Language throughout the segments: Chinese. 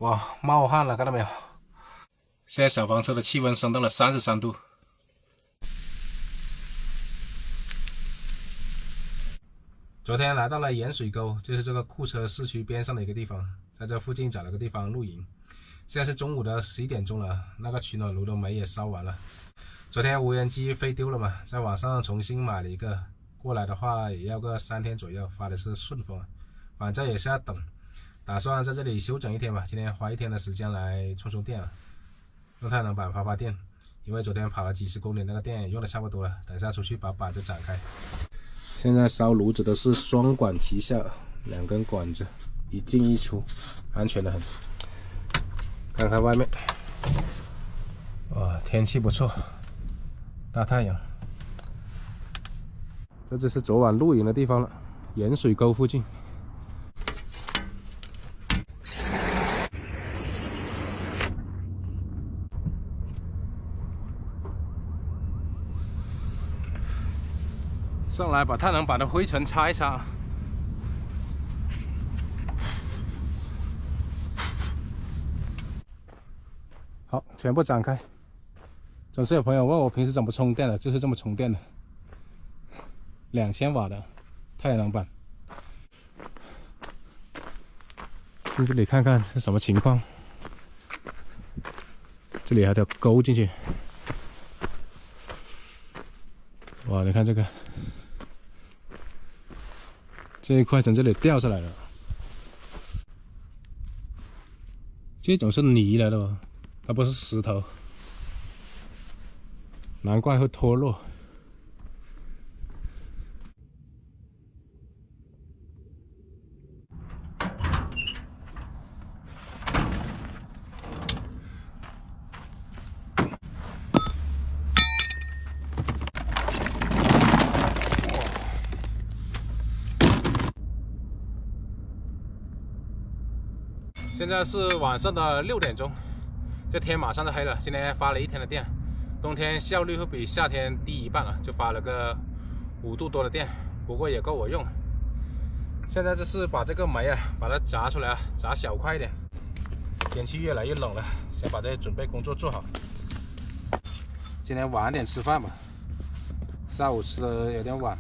哇，冒汗了，看到没有？现在小房车的气温升到了33度。昨天来到了盐水沟，就是这个库车市区边上的一个地方，在这附近找了个地方露营。现在是中午的11点钟了，那个取暖炉的煤也烧完了。昨天无人机飞丢了嘛，在网上重新买了一个，过来的话也要个3天左右，发的是顺丰，反正也是要等。打算在这里休整一天吧，今天花1天的时间来充电啊，用太阳板发电，因为昨天跑了几十公里，那个电也用的差不多了，等下出去把板子展开。现在烧炉子的是双管齐下，2根管子一进一出，安全的很。看看外面，哇，天气不错，大太阳。这就是昨晚露营的地方了，盐水沟附近。上来把太阳板的灰尘擦一擦。好，全部展开。总是有朋友问我平时怎么充电的，就是这么充电的。2000瓦的太阳板。进这里看看是什么情况。这里还有条沟进去。哇，你看这个。这一块从这里掉下来了，这种是泥来的哦，它不是石头，难怪会脱落。现在是晚上的6点钟，这天马上就黑了。今天发了1天的电，冬天效率会比夏天低一半了，就发了个5度多的电，不过也够我用。现在就是把这个煤啊，把它炸出来啊，炸小块一点。天气越来越冷了，先把这些准备工作做好。今天晚点吃饭吧，下午吃的有点晚，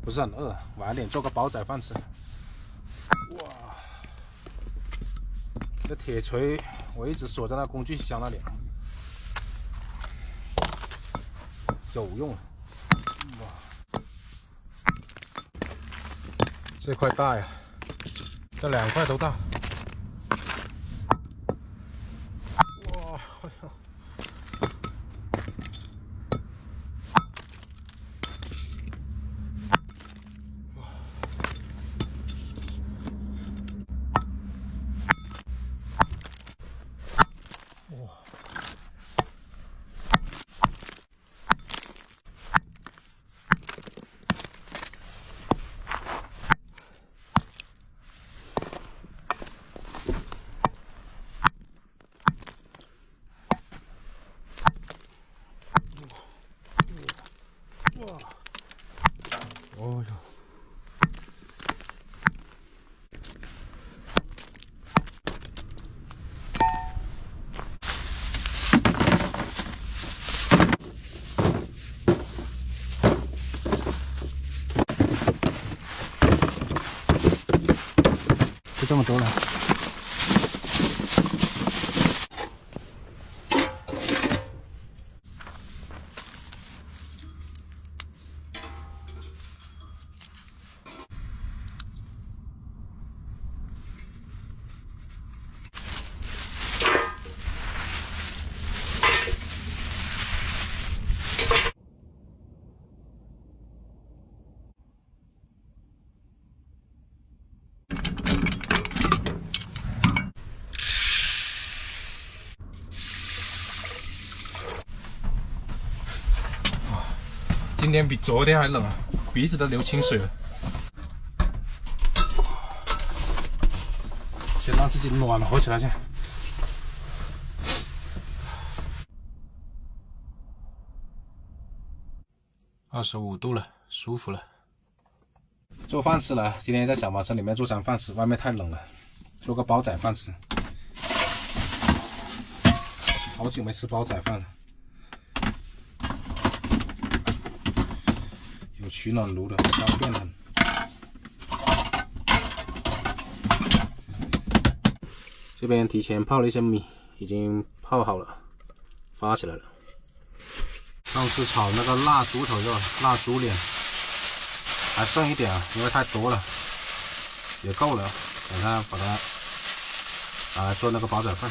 不是很饿，晚点做个煲仔饭吃。哇！这铁锤我一直锁在那工具箱那里，有用。哇，这块大呀，这2块都大。哇，哎呦！哦哟！就这么多了。今天比昨天还冷啊，鼻子都流清水了。先让自己暖和起来先。25度了，舒服了。做饭吃了，今天在小马车里面做餐饭吃，外面太冷了，做个煲仔饭吃。好久没吃煲仔饭了。有取暖炉的，方便很。这边提前泡了一些米，已经泡好了，发起来了。上次炒那个腊猪头肉、腊猪脸，还剩一点啊，因为太多了，也够了。等下把它拿来做那个煲仔饭，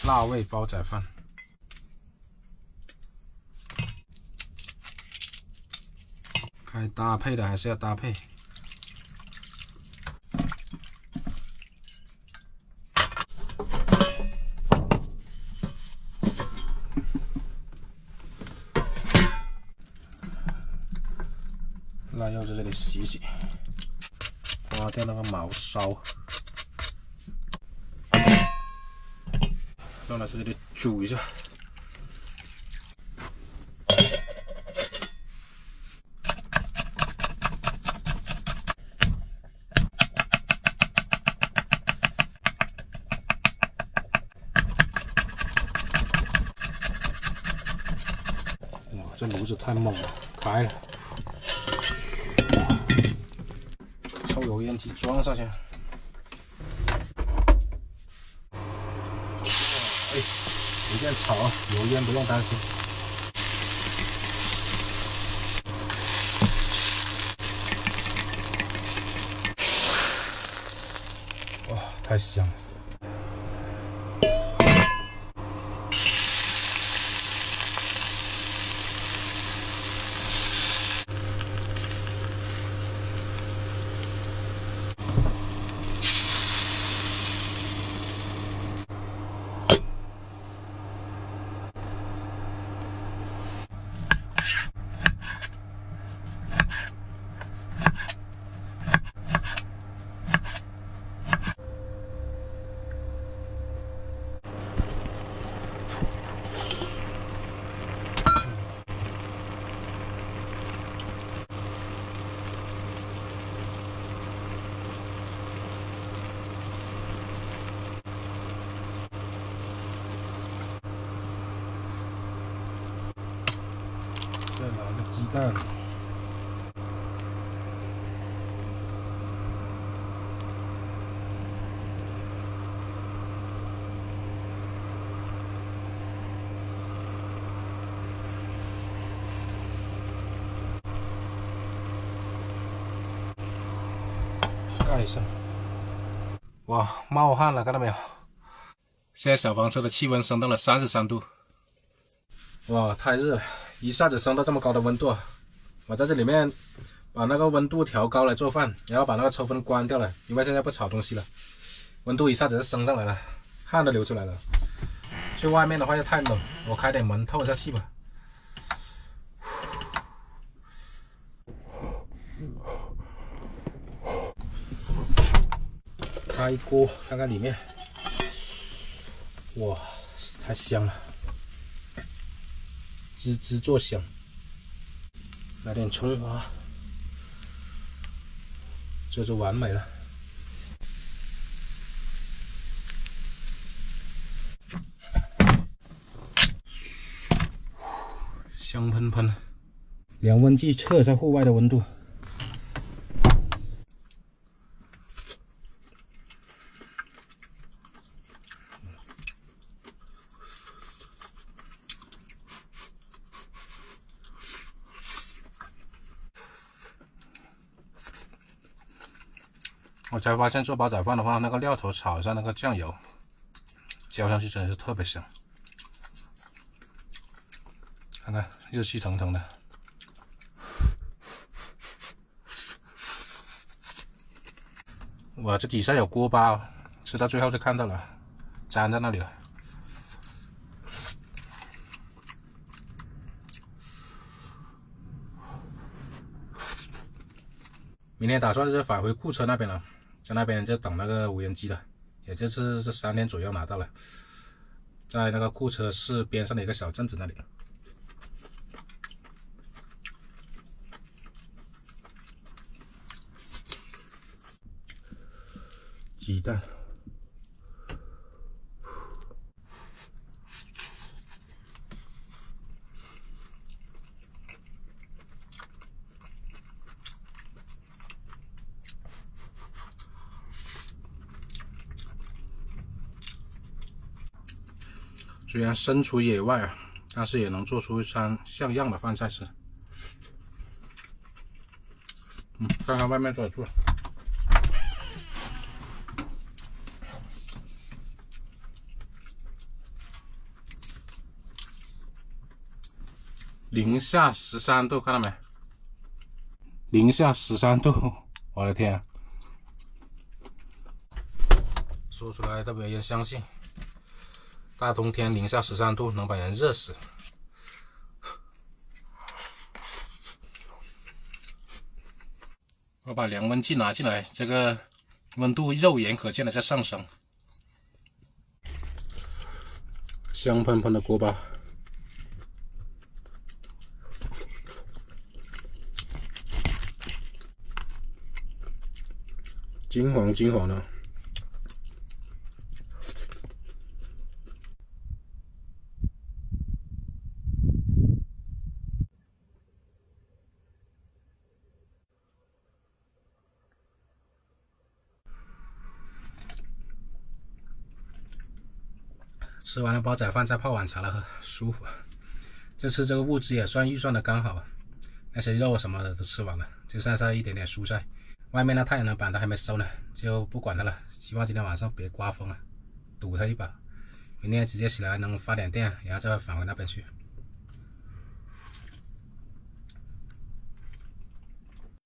辣味煲仔饭。该搭配的还是要搭配。腊肉在这里洗洗，刮掉那个毛梢，放在这里煮一下。哇，这炉子太猛了，开了。抽油烟机装上去。哎，随便炒，油烟不用担心。哇，太香了！再来个鸡蛋，盖上。哇，冒汗了，看到没有？现在小房车的气温升到了33度。哇，太热了，一下子升到这么高的温度啊！我在这里面把那个温度调高来做饭，然后把那个抽风关掉了，因为现在不炒东西了，温度一下子就升上来了，汗都流出来了。去外面的话又太冷，我开点门透一下气吧。开锅看看里面，哇，太香了，滋滋作响。来点葱花，这就完美了。香喷喷，量温计测一下户外的温度。我才发现做煲仔饭的话，那个料头炒一下那个酱油，浇上去真的是特别香。看看热气腾腾的，哇，这底下有锅巴哦，吃到最后就看到了，粘在那里了。明天打算是返回库车那边了，在那边就等那个无人机了，也就是这3天左右拿到了，在那个库车市边上的一个小镇子那里。鸡蛋，虽然身处野外啊，但是也能做出一餐像样的饭菜吃。看看外面多少度了。零下13度，看到没？零下13度，我的天啊！说出来都没有人相信，大冬天零下13度能把人热死。我把量温计拿进来，这个温度肉眼可见的在上升，香喷喷的锅巴。金黄金黄的，吃完了煲仔饭，再泡碗茶来喝，舒服。这次这个物资也算预算的刚好，那些肉什么的都吃完了，就剩下一点点蔬菜。外面的太阳能板都还没收呢，就不管它了。希望今天晚上别刮风了，赌它一把，明天直接起来能发点电，然后再返回那边去。